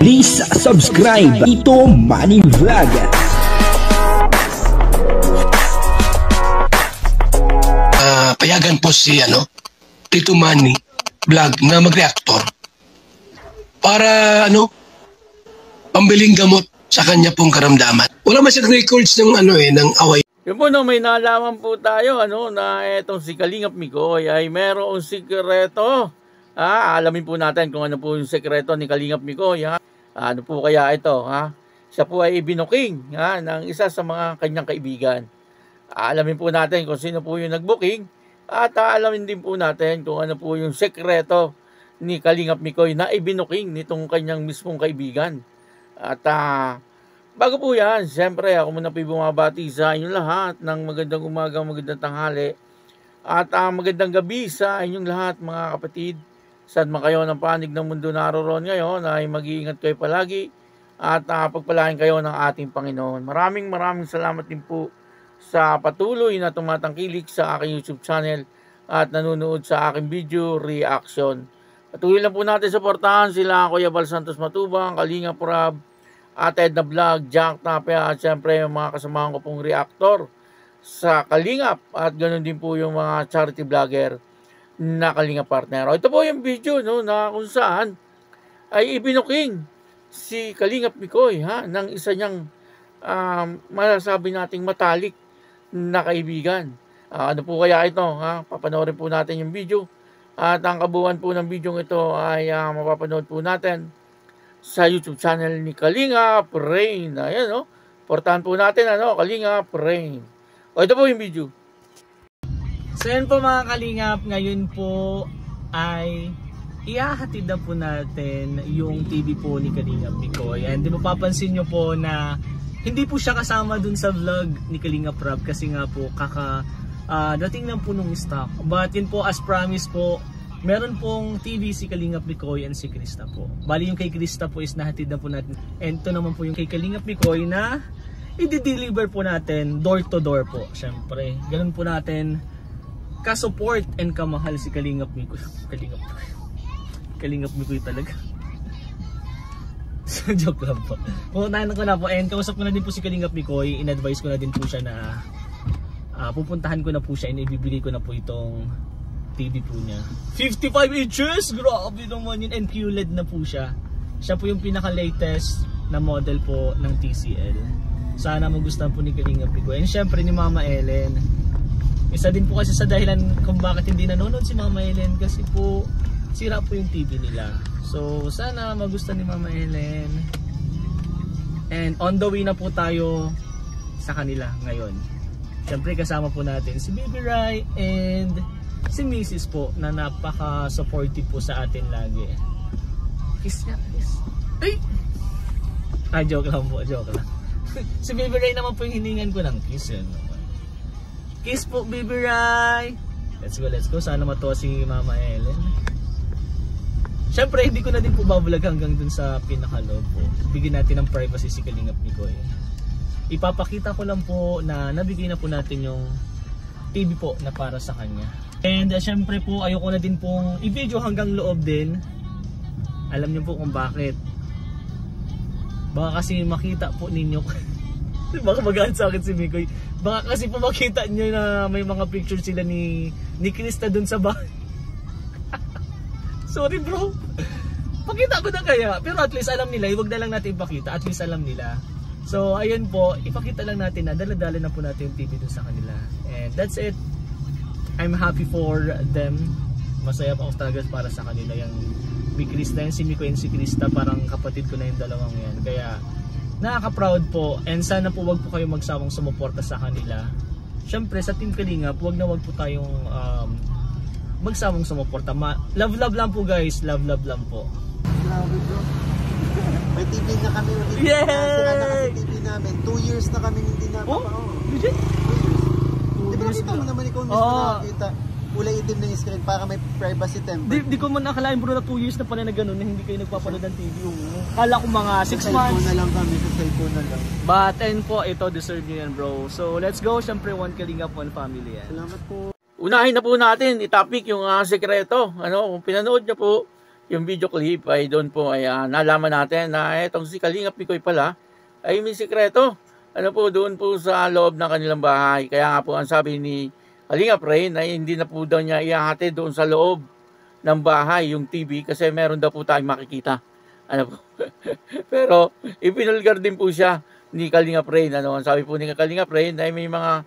Please subscribe Ito Manny Vlog. Payagan po si Tito Manny Vlog na mag-reactor para pambiling gamot sa kanya pong karamdaman. Wala man siyang records ng ng away. Yun po, may nalaman po tayo na etong si Kalingap Mikoy ay merong sikreto. Alamin po natin kung ano po yung sekreto ni Kalingap Mikoy. Ano po kaya ito? Siya po ay ibinuking ng isa sa mga kanyang kaibigan. Alamin po natin kung sino po yung nagbuking at alamin din po natin kung ano po yung sekreto ni Kalingap Mikoy na ibinuking nitong kanyang mismong kaibigan. At bago po yan, siyempre ako muna po bumabati sa inyong lahat ng magandang umaga, magandang tanghali at magandang gabi sa inyong lahat mga kapatid. Saan man kayo ng panig ng mundo naroon ngayon ay mag-iingat kayo palagi at pagpalain kayo ng ating Panginoon. Maraming salamat din po sa patuloy na tumatangkilik sa aking YouTube channel at nanonood sa aking video reaction. Patuloy lang po natin suportahan sila Kuya Bal Santos Matubang, Kalingap Rab, at Ed na Vlog, Jack Tapia at siyempre yung mga kasamahan ko pong reactor sa Kalingap at ganoon din po yung mga charity vlogger na Kalingap partner. Ito po yung video na kung saan ay ibinuking si Kalingap Mikoy ng isa niyang masasabi nating matalik na kaibigan. Ano po kaya ito? Papanoorin po natin yung video at ang kabuuan po ng video ito ay mapapanood po natin sa YouTube channel ni Kalingap Rain. Ayan portahan po natin Kalingap Rain. Ito po yung video. So yan po mga Kalingap, ngayon po ay ihahatid na po natin yung TV po ni Kalingap Mikoy. And mapapansin nyo po na hindi po siya kasama dun sa vlog ni Kalingap Rab kasi nga po dating lang po nung stock. But yun po, as promised po, meron pong TV si Kalingap Mikoy and si Krista po. Bali yung kay Krista po is nahatid na po natin. And ito naman po yung kay Kalingap Mikoy na i-deliver po natin door to door po. Syempre, ganun po natin ka-support and kamahal si Kalingap Mikoy. Kalingap Mikoy talaga. So, joke lang po. Pupuntahan ko na po and kausap ko na din po si Kalingap Mikoy. In-advise ko na din po siya na pupuntahan ko na po siya and ibibigay ko na po itong TV po niya. 55 inches! Grabe naman yun. And QLED na po siya. Siya po yung pinaka-latest na model po ng TCL. Sana magustuhan po ni Kalingap Mikoy. And syempre ni Mama Ellen. Isa din po kasi sa dahilan kung bakit hindi nanonood si Mama Ellen kasi po sira po yung TV nila. So sana magustuhan ni Mama Ellen. And on the way na po tayo sa kanila ngayon. Siyempre kasama po natin si Baby Rai and si Mrs. po na napaka-supportive po sa atin lagi. Kiss niya, kiss. Ay! Joke lang po, joke lang. Si Baby Rai naman po yung hiningan ko ng kiss. Kiss po, Baby Rai! Let's go. Sana matuwa si Mama Ellen. Siyempre, hindi ko na din po babulag hanggang dun sa pinakaloob po. Bigyan natin ng privacy si Kalingap Mikoy. Ipapakita ko lang po na nabigay na po natin yung TV po na para sa kanya. And siyempre po, ayoko na din pong i-video hanggang loob din. Alam niyo po kung bakit. Baka kasi makita po ninyo. Baka magaan sa akin si Mikoy. Baka kasi po makita nyo na may mga picture sila ni Krista dun sa bahay. Sorry bro. Pakita ko na kaya. Pero at least alam nila. Huwag na lang natin ipakita. At least alam nila. So ayun po. Ipakita lang natin na dala-dala na po natin yung TV dun sa kanila. And that's it. I'm happy for them. Masaya po ako talaga para sa kanila. Yung si Krista and si Mikoy and si Krista. Parang kapatid ko na yung dalawang yan. Kaya nakaka-proud po and sana po wag po kayo magsawang sumuporta sa kanila. Syempre sa Team Kalingap, wag po tayong magsawang sumuporta. Love lang po guys, love lang po. Grabe bro. May TV na kami ulit. Yay! Sila na kasi TV namin. 2 years na kami hindi na. Oh? Legit? Di ba nakita mo naman ikaw mismo nakakita? Kulay itim ng screen para may privacy temper. Di ko man nakalain bro na 2 years na pala na gano'n na hindi kayo nagpapanood ng TV. Kala ko mga 6 months. Sa cellphone na lang kami, sa cellphone na lang. But and po, ito deserve nyo yan bro. So let's go, syempre one Kalingap, one family yan. Salamat po. Unahin na po natin i-topic yung sekreto. Kung pinanood niyo po yung video clip ay doon po ay nalaman natin na etong si Kalingap Mikoy pala ay may sikreto. Ano po, doon po sa loob ng kanilang bahay. Kaya nga po ang sabi ni Kalingap Rain ay hindi na po daw niya ihahati doon sa loob ng bahay yung TV kasi meron daw po tayong makikita. Ano po? Pero ipinulgar din po siya ni Kalingap Rain. Ano, ang sabi po ni Kalingap Rain ay may mga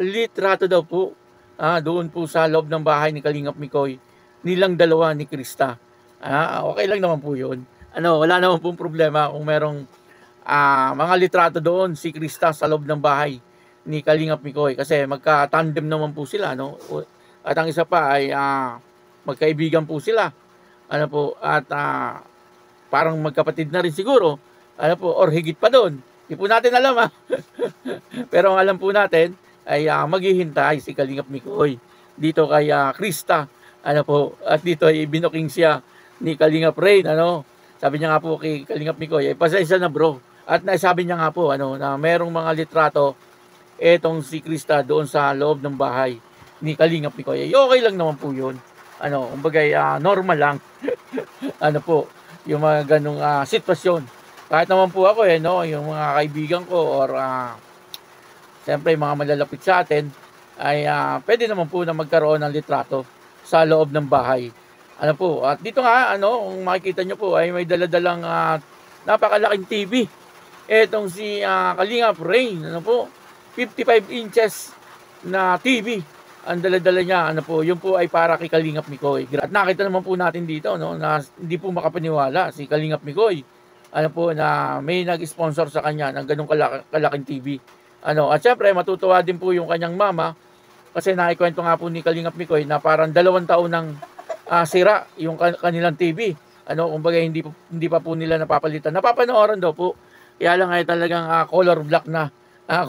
litrato daw po doon po sa loob ng bahay ni Kalingap Mikoy nilang dalawa ni Krista. Okay lang naman po yun. Ano, wala naman pong problema kung merong mga litrato doon si Krista sa loob ng bahay ni Kalingap Mikoy kasi magka-tandem naman po sila, no? At ang isa pa ay magkaibigan po sila. Ano po, at parang magkapatid na rin siguro. Ano po, or higit pa doon. Hindi po natin alam Pero ang alam po natin ay maghihintay si Kalingap Mikoy dito kay Krista. Ano po, at dito ay binuking siya ni Kalingap Rain. Ano, sabi niya nga po kay Kalingap Mikoy, ay pasensya na bro. At nasabi niya nga po na merong mga litrato etong si Krista doon sa loob ng bahay ni Kalingap Mikoy. Ay okay lang naman po yun. Ano, kumbaga normal lang. Ano po, yung mga ganong sitwasyon. Kahit naman po ako no, yung mga kaibigan ko or siyempre mga malalapit sa atin ay pwede naman po na magkaroon ng litrato sa loob ng bahay. Ano po, at dito nga kung makikita nyo po ay may daladalang napakalaking TV. Etong si Kalingap Rain, ano po, 55 inches na TV ang daladala niya. Ano po, yun po ay para kay Kalingap Mikoy. At nakita naman po natin dito na hindi po makapaniwala si Kalingap Mikoy. Ano po, na may nag-sponsor sa kanya ng ganung kalaking TV. At syempre matutuwa din po yung kanyang mama kasi naikwento nga po ni Kalingap Mikoy na parang 2 taon ng sira yung kanilang TV. Kumbaga hindi pa po nila napapalitan. Napapanooran daw po. Kaya lang ay talagang color black na.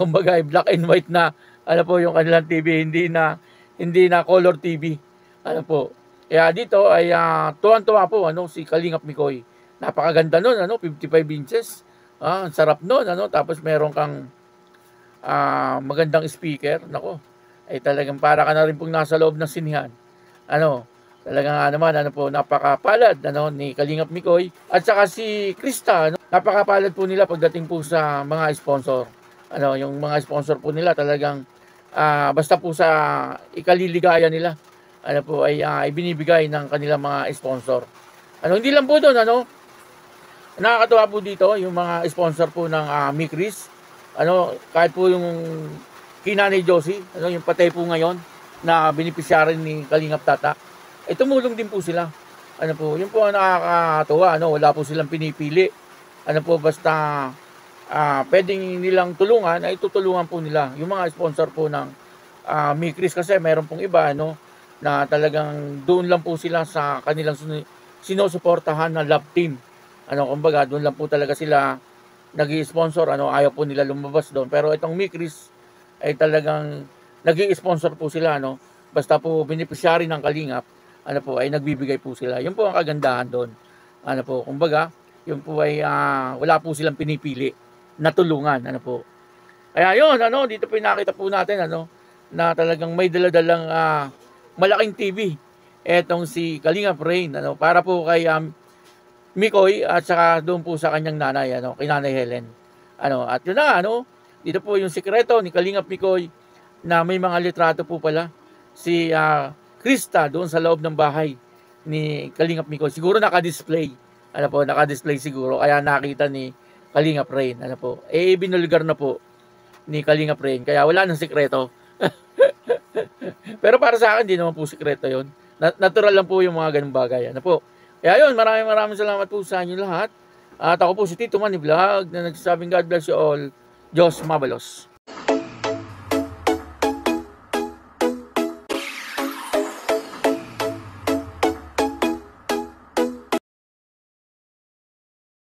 Kumbaga ay black and white na po yung kanilang TV, hindi na color TV. Po. Kaya dito ay tuwan-tuwa po si Kalingap Mikoy. Napakaganda nun, 55 inches. Ang sarap nun, tapos meron kang magandang speaker. Nako, ay talagang para ka na rin pong nasa loob ng sinihan. Talagang naman, napakapalad ni Kalingap Mikoy. At saka si Krista, napakapalad po nila pagdating po sa mga sponsor. Yung mga sponsor po nila talagang basta po sa ikaliligaya nila, ay ibinibigay ng kanilang mga sponsor. Hindi lang po doon, nakakatuwa po dito yung mga sponsor po ng Mikris. Kahit po yung Kinanay Josie, yung patay po ngayon na beneficiary ni Kalingap Tata. Tumulong din po sila. Yun po ang nakakatuwa, wala po silang pinipili. Basta pwedeng nilang tulungan, ay tutulungan po nila. Yung mga sponsor po ng Mikris kasi meron pong iba, na talagang doon lang po sila sa kanilang sinusuportahan na love team. Kumbaga, doon lang po talaga sila nag-i-sponsor, ayaw po nila lumabas doon. Pero itong Mikris ay talagang nag-i-sponsor po sila, basta po beneficiary ng Kalingap, ay nagbibigay po sila. Yun po ang kagandahan doon. Kumbaga, yun po ay wala po silang pinipili na tulungan. Kaya yun, dito po nakita po natin, na talagang may daladalang malaking TV. Etong si Kalingap Rain, para po kay Mikoy at saka doon po sa kanyang nanay, kay Nanay Helen. At yun na, dito po yung sikreto ni Kalingap Mikoy na may mga litrato po pala si Krista doon sa loob ng bahay ni Kalingap Mikoy. Siguro naka-display. Naka-display siguro. Kaya nakita ni Kalingap Rain. Binulgar na po ni Kalingap Rain. Kaya wala nang sikreto. Pero para sa akin, di naman po sikreto yun. Natural lang po yung mga ganung bagay. Kaya yun, maraming salamat po sa inyo lahat. At ako po si Tito Manny Vlog na nagsasabing God bless you all. Diyos mabalos.